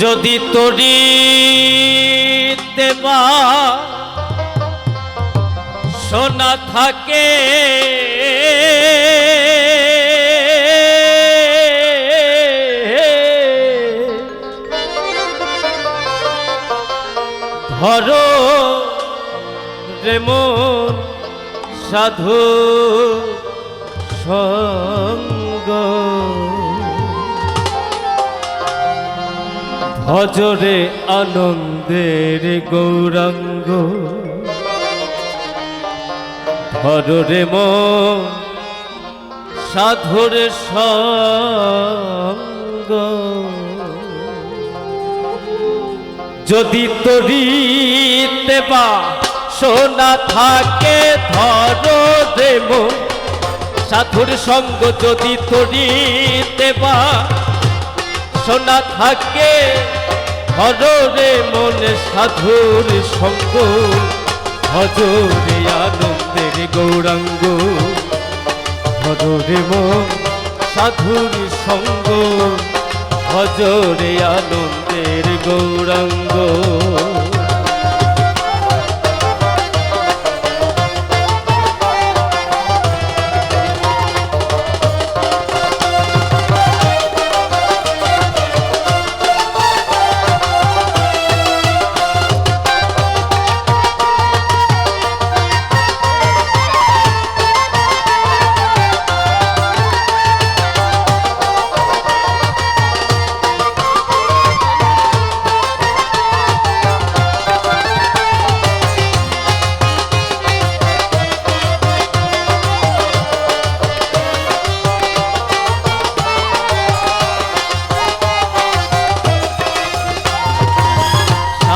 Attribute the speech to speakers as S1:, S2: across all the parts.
S1: যদি তরি দেবা সোনা থাকে ধরো রে মন সাধু সঙ্গ ভজরে আনন্দের গৌরাঙ্গ ধরো রে মন সাধুর সঙ্গ যদি তরিতে বা সোনা থাকে ধরো রে মন সাধুর সঙ্গ যদি তরিতে বা সোনা থাকে ধরো রে মনে সাধুর সঙ্গ ভজরে আনন্দের গৌরাঙ্গ ধরো রে মন সাধুর সঙ্গ ভজরে আনন্দের গৌরাঙ্গ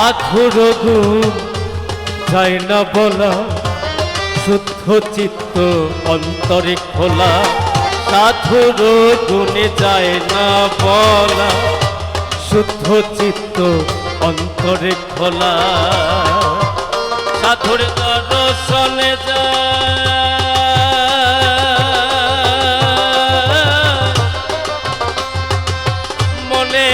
S1: সাধুর গুণ যায় না বলা শুদ্ধ চিত্ত অন্তরে খোলা সাধুর গুণে যায় না বলা শুদ্ধ চিত্ত অন্তরে খোলা সাধুর দর্শনে মনে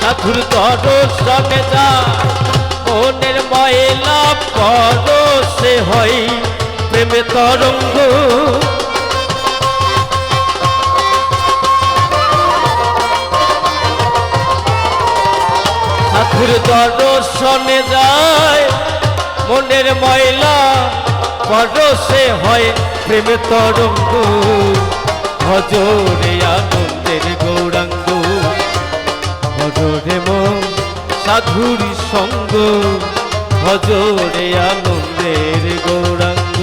S1: সাধুর দর্শনে যা মনের ময়লা পরশে হয় প্রেমে তরঙ্গ সাধুর দর্শনে যায় মনের ময়লা পরশে হয় প্রেমে তরঙ্গ ভজরে আনন্দের গৌরাঙ্গ ভজরে মন সাধুর সঙ্গ ভজরে আনন্দের গৌরাঙ্গ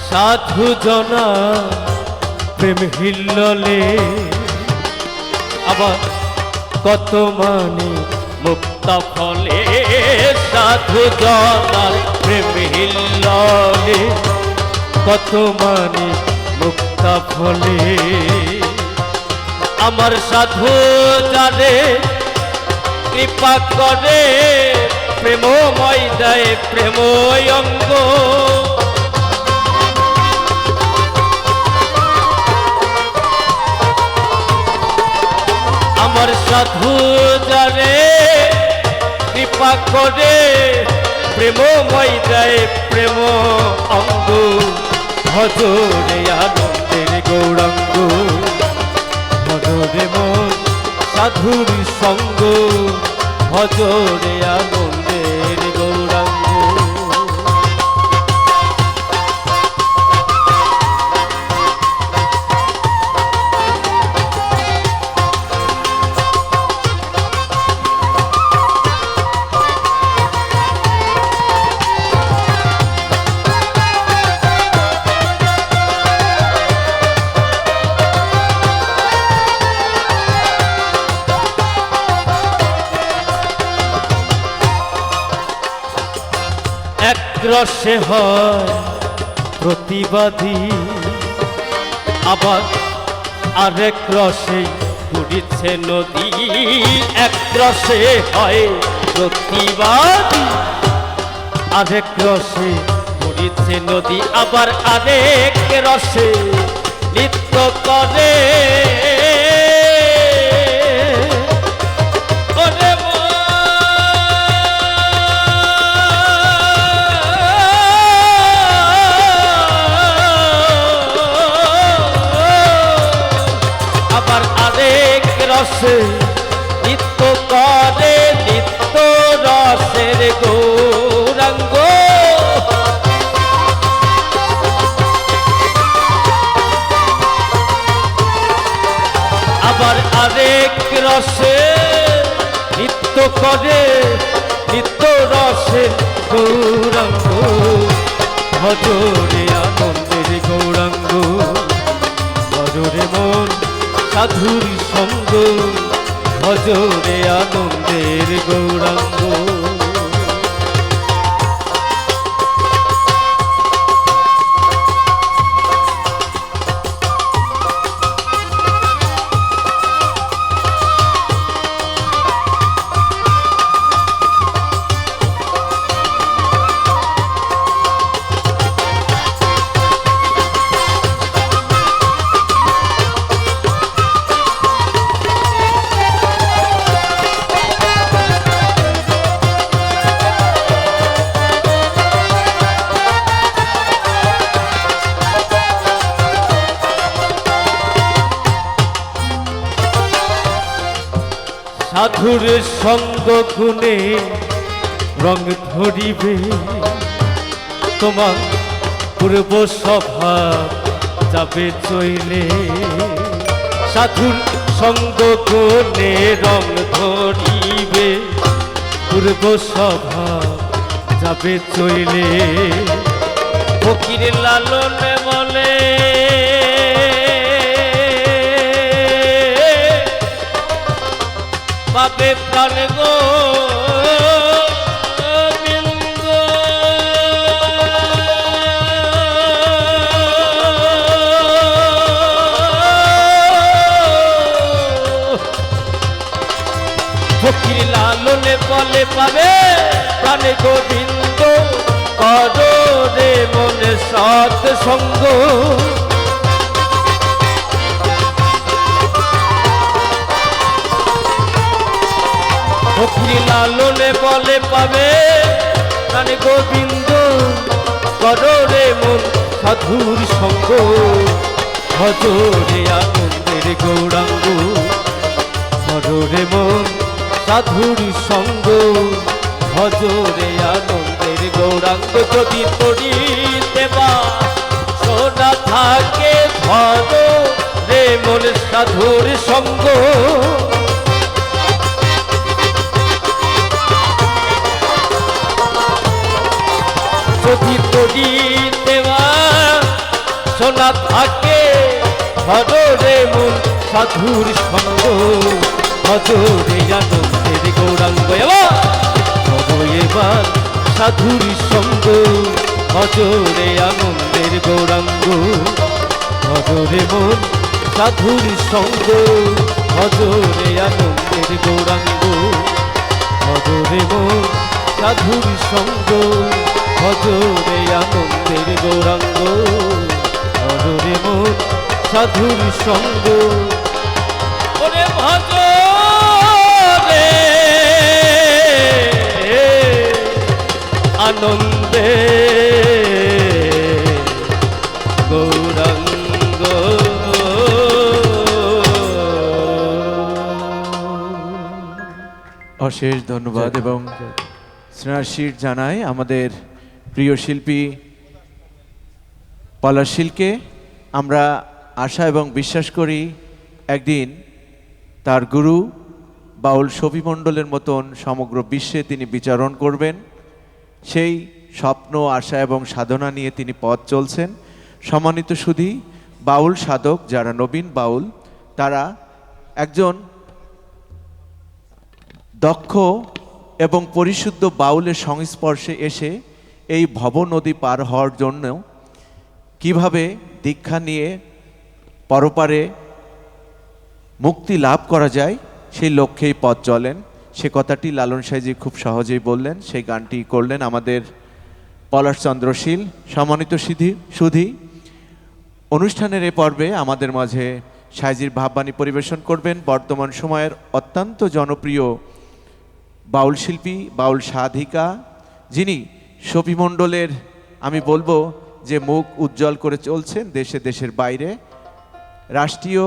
S1: সাধু জনা প্রেম হিল্ললে আবার কত মানে মুক্তা ফলে সাধু জনার প্রেম হিল্ললে কত মানে মুক্তা ফলে আমার সাধু জানে কৃপা করে প্রেমময় দেয় প্রেম অঙ্গ আমার সাধু জানে কৃপা করে প্রেমময় দেয় প্রেম অঙ্গ ভজরে আনন্দের গৌরাঙ্গ ভজরে মন সাধুর সঙ্গ ভজরে আনন্দের গৌরাঙ্গ রসে হয় প্রতিবাদী, আবার আরেক রসে ঘুরিছে নদী। এক রসে হয় প্রতিবাদী, আরেক রসে ঘুরিছে নদী, আবার আরেক রসে নৃত্য করে। ওরে আবার আরেক রসে নৃত্য করে, নিত্য রসের গৌরাঙ্গ। আবার আরেক রসে নৃত্য করে, নিত্য রসের গৌরাঙ্গ। ভজরে আনন্দের গৌরাঙ্গ, ভজরে মন সাধুর সঙ্গ, ভজরে আনন্দের গৌরাঙ্গ। সাধুর সঙ্গ গুণে রং ধরিবে, তোমার পূর্ব স্বভাব যাবে চইলে। সাধুর সঙ্গ গুণে রং ধরিবে, পূর্ব স্বভাব যাবে চইলে। ফকির লালন বলে পাবে প্রাণ গো বিন্দ। ফকির লালনে বলে পাবে প্রাণ গোবিন্দ, করো রে মনে সৎ সঙ্গ। ফকির লালনে বলে পাবে প্রাণ গোবিন্দ, করো রে মন সাধুর সঙ্গ। ভজরে আনন্দের গৌরাঙ্গ, করো রে মন সাধুর সঙ্গ, ভজরে আনন্দের গৌরাঙ্গ। যদি তরিতে বা সোনা থাকে, ধরো রে মন সাধুর সঙ্গ। যদি তরিতে বা সোনা থাকে, ধরো রে মন সাধুর সঙ্গ, ভজরে আনন্দের গৌরাঙ্গ। ধরো এবার সাধুর সঙ্গ, ভজরে আনন্দের গৌরাঙ্গ। ধরো রে মন সাধুর সঙ্গ, ভজরে আনন্দের গৌরাঙ্গ। ধরো রে মন সাধুর সঙ্গ, ভজরে আনন্দের গৌরাঙ্গ। ধরো রে মন সাধুর সঙ্গ, ওরে ভজরে আনন্দে গৌরাঙ্গ।
S2: অশেষ ধন্যবাদ এবং স্নেহাশীষ জানাই আমাদের প্রিয় শিল্পী পলাশশীলকে। আমরা আশা এবং বিশ্বাস করি একদিন তার গুরু বাউল শফি মণ্ডলের মতন সমগ্র বিশ্বে তিনি বিচরণ করবেন। সেই স্বপ্ন, আশা এবং সাধনা নিয়ে তিনি পথ চলছেন। সম্মানিত সুধী, বাউল সাধক যারা নবীন বাউল, তারা একজন দক্ষ এবং পরিশুদ্ধ বাউলের সংস্পর্শে এসে এই ভব নদী পার হওয়ার জন্য কিভাবে দীক্ষা নিয়ে পরপারে মুক্তি লাভ করা যায় সেই লক্ষ্যেই পথ চলেন। সে কথাটি লালন সাঁইজি খুব সহজেই বললেন, সেই গানটি করলেন আমাদের পলাশচন্দ্র শীল। সম্মানিত সুধী, অনুষ্ঠানের এ পর্বে আমাদের মাঝে সাঁইজির ভাববাণী পরিবেশন করবেন বর্তমান সময়ের অত্যন্ত জনপ্রিয় বাউল শিল্পী, বাউল সাধিকা, যিনি শফিমণ্ডলের আমি বলবো যে মুখ উজ্জ্বল করে চলছেন দেশে দেশের বাইরে। রাষ্ট্রীয়